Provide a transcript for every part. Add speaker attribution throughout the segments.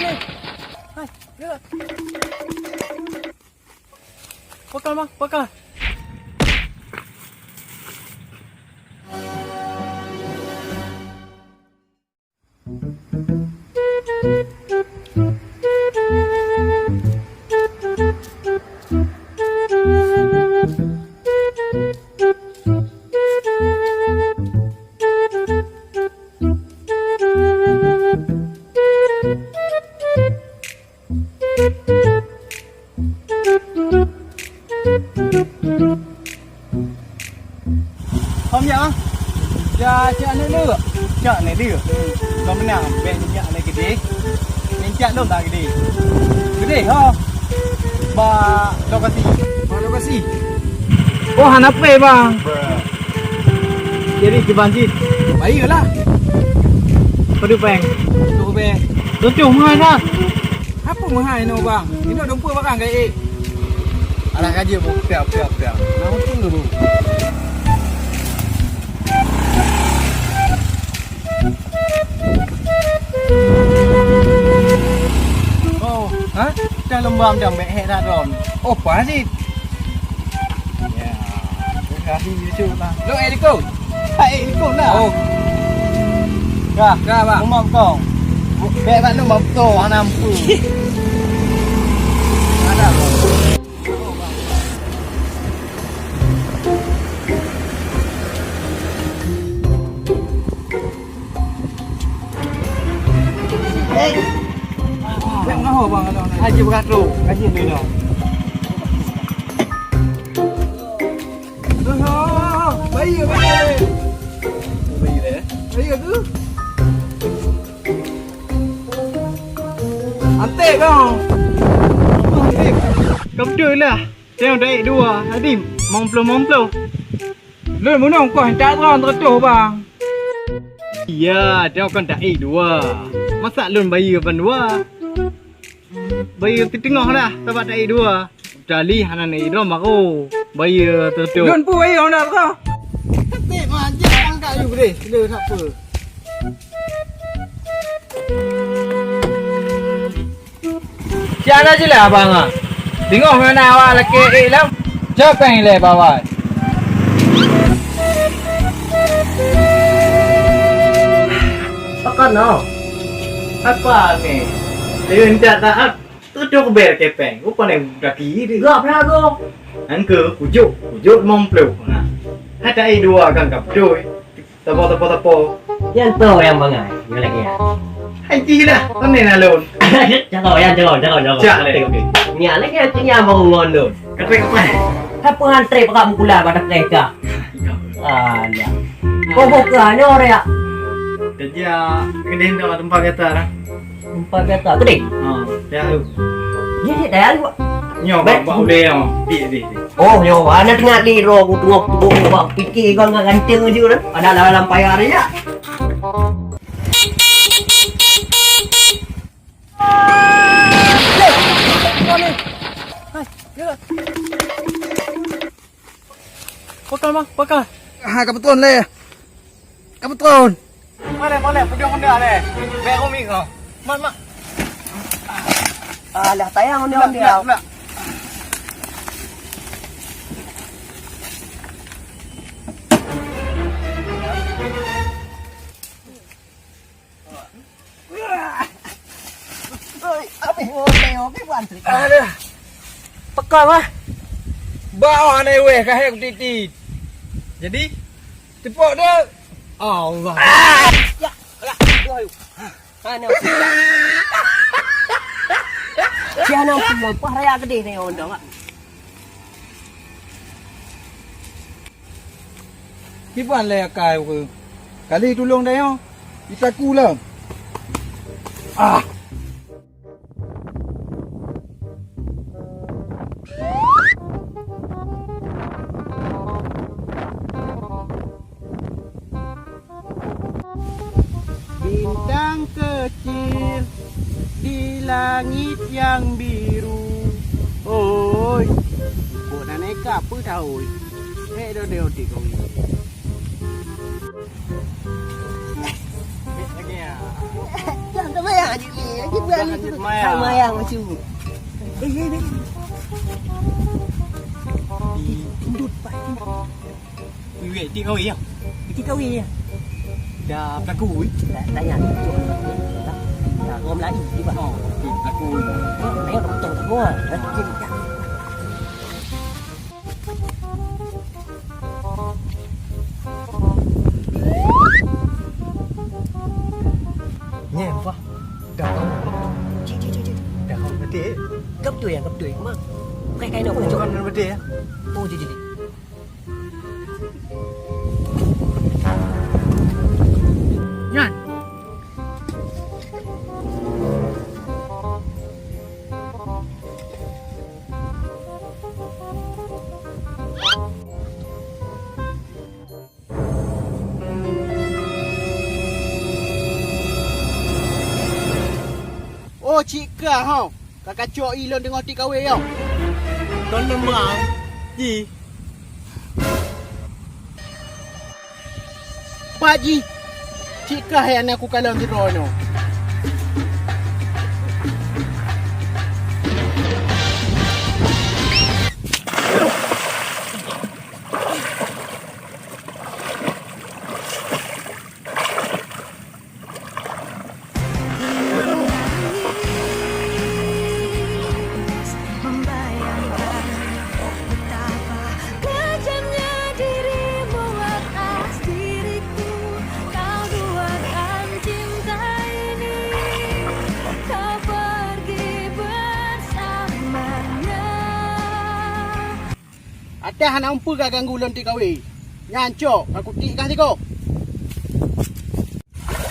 Speaker 1: nih. Hai, ya. Bakal bang, bakal. Không nhận chợ này nữa chợ này đi có bên nào về chợ này cái gì mình chợ đâu là cái gì ho bà đâu cái gì oh hanap pe bang jadi ke banjir baik lah padu peng tu be tu chung hai na apa mahai no bang ini dong pur bang cái anak aja mau piao nah tunggu dulu hả? Trang lông bom chẳng mẹ hệ ra rồi. Ồ quá gì? Yeah, cái gì chưa mà? Lo đi cô. Hãy đi cô nào? Ga bạn. Mom cổ. Mẹ bạn nó mom tổ Nam Phu. Ada rồi. Hey. Yang ngaho bang ano? Haji beratro, haji dulu. Aduh, bayi deh. Bayi tu. Ante kau. Cầm chơi là, treo đây đua, hadi mong plo. Lu muốn ông coi trả con terus bang. Iya, treo kan dai dua. Masa lun bayi bandua. Bayi tengah dah, tempat dai dua. Jali hanan ni dah mako. Bayi terus. Lun pu bayi orang dah kau. Tep aja angkat you deh. Sila tak apa. Siapa je lah abang ah. Tengok mana awak lelaki lam. Siapa yang le bawa? Pakan no. Apa ni? Dia hendak tak tu cukup ber kepeng. Rupa ni kaki dia. Gap lah go. Angke pujuk mong peluk. Ada ai dua kan kap cuy. Tapo.
Speaker 2: Yang tu yang bangai. Yang lagi ya.
Speaker 1: Hai chi dah. Tan ni nalun.
Speaker 2: Jangan.
Speaker 1: Cak le.
Speaker 2: Ni lagi yang mau ngon.
Speaker 1: Kepeng apa?
Speaker 2: Apa antri pakak mukula pada mereka? Ada. Kau buka ni orang ya.
Speaker 1: Kerja gede dah tempat kata dah.
Speaker 2: Tempat kata gede.
Speaker 1: Ya.
Speaker 2: Ye dah lu.
Speaker 1: Nyo bau le yo. Di.
Speaker 2: Oh, yo ana tengah di ro ku tengok buat fikir kau enggak ganteng aja kan. Ada dalam payar ya. Bakal. Kebetulan le. Kebetulan. Boleh. Pedang dia le. Baik umi kau. Mak. Lah tayang dia.
Speaker 1: Ada. Pekal lah. Bawa ni weh kahek titit. Jadi tepuk dia. Allah.
Speaker 2: Ya. Alah. Ana. Jangan lupa raya gede ni orang mak.
Speaker 1: Kipan le kai ke. Kali tolong dah yo. Kita kula. Bintang kecil di langit yang biru. Ôi, bộ này cả bữa đầu hệ đâu đều thì không.
Speaker 2: Jangan sampai ya jadi.
Speaker 3: Jangan sama yang macam. Indut pak.
Speaker 1: Wei ti kau iya.
Speaker 3: Kita kawin ya.
Speaker 1: Dah berlaku.
Speaker 3: Tanya. Tak ngom lagi di bawah.
Speaker 1: Oh, berlaku.
Speaker 3: Ayo betul semua.
Speaker 1: Nhem quá. Dah kau. Dah kau berarti.
Speaker 3: Cấp tuổi à, cấp tuổi mà. Cái nào cũng
Speaker 1: Kau
Speaker 3: chọn.
Speaker 1: kan berarti ya.
Speaker 3: Ô chị.
Speaker 1: Nyan.
Speaker 4: Oh, cik ke ha? Kakak cok ilon dengan tik kawe yo.
Speaker 1: Con memang. Ji.
Speaker 4: Pak Ji. Cik ke yang aku kalau tiro no.
Speaker 5: Membayangkan betapa kejamnya dirimu atas diriku. Kau duakan cinta ini, kau pergi bersamanya.
Speaker 4: Atas anak umpu gak ganggu lon tik kawe. Nyancok, aku tik kasih kau.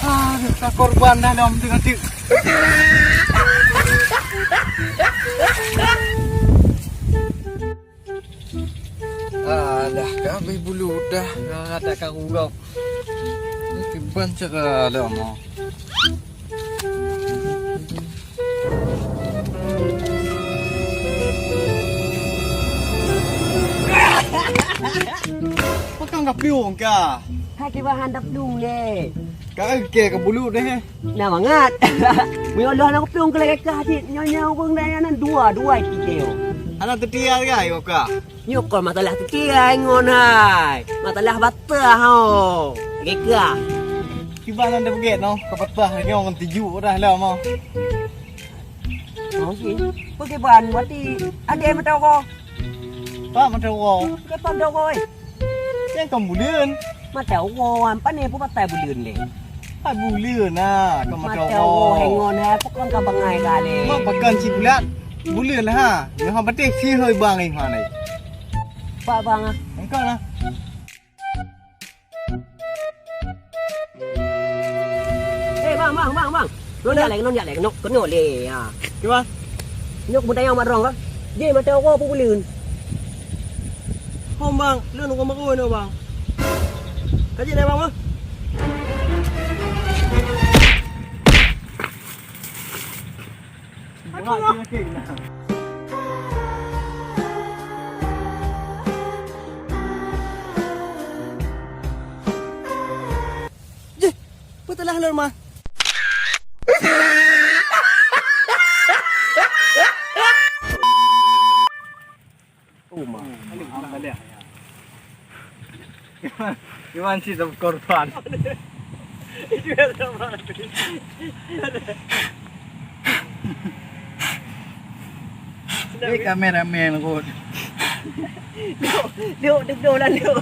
Speaker 1: Aduh, tak korban dah dom dengan tik.
Speaker 2: Alah, kami bulu dah.
Speaker 1: Kata kau kau.
Speaker 2: Tiban cakap dah mau.
Speaker 1: Kau kan enggak piung kah?
Speaker 3: Hai kita handap dung deh.
Speaker 1: Kau ke ke bulu deh.
Speaker 3: Nah mangat. Mi Allah nak piung ke lagi hati nyonya pun dah nan dua tiga.
Speaker 1: Anak tetia ke ayo kah?
Speaker 3: Nyok kau masalah ketiga ngon hai. Masalah bata hao. Geka.
Speaker 1: Kiban anda pergi no. Kau patah nyong tiju dah lah mau.
Speaker 3: Oh sih. Pergi ban berarti ada yang tahu kau.
Speaker 1: Pak macam kau.
Speaker 3: Ke pam tahu kau.
Speaker 1: Yang kau bulian.
Speaker 3: Mà cháu ngô anh bắt nè phút bắt tay bự lươn lên
Speaker 1: Hai bulian ah. Kau
Speaker 3: mà
Speaker 1: macam
Speaker 3: cháu ngô hay
Speaker 1: kau.
Speaker 3: ngon ha phút con cả bằng ngày gà lên
Speaker 1: Mak pakan si bulat. Bulian lah ha. Yang hang betik si hoi bang ni ha ni.
Speaker 3: ba bang à
Speaker 1: Engkau lah.
Speaker 3: ê bang nó nhặt lại nó có nhỏ lề à
Speaker 1: Kiban?
Speaker 3: nhóc một tay ông mà rong á gì mà cháu ngô phút bự lươn
Speaker 1: Hom bang, lun kau makoi no bang. Kaji dah bang. Aduh. Betul lah lun mah.
Speaker 3: Uma
Speaker 1: Gimana sih dapat korban? Ini kameramen aku.
Speaker 3: Liu, được đồ là liu.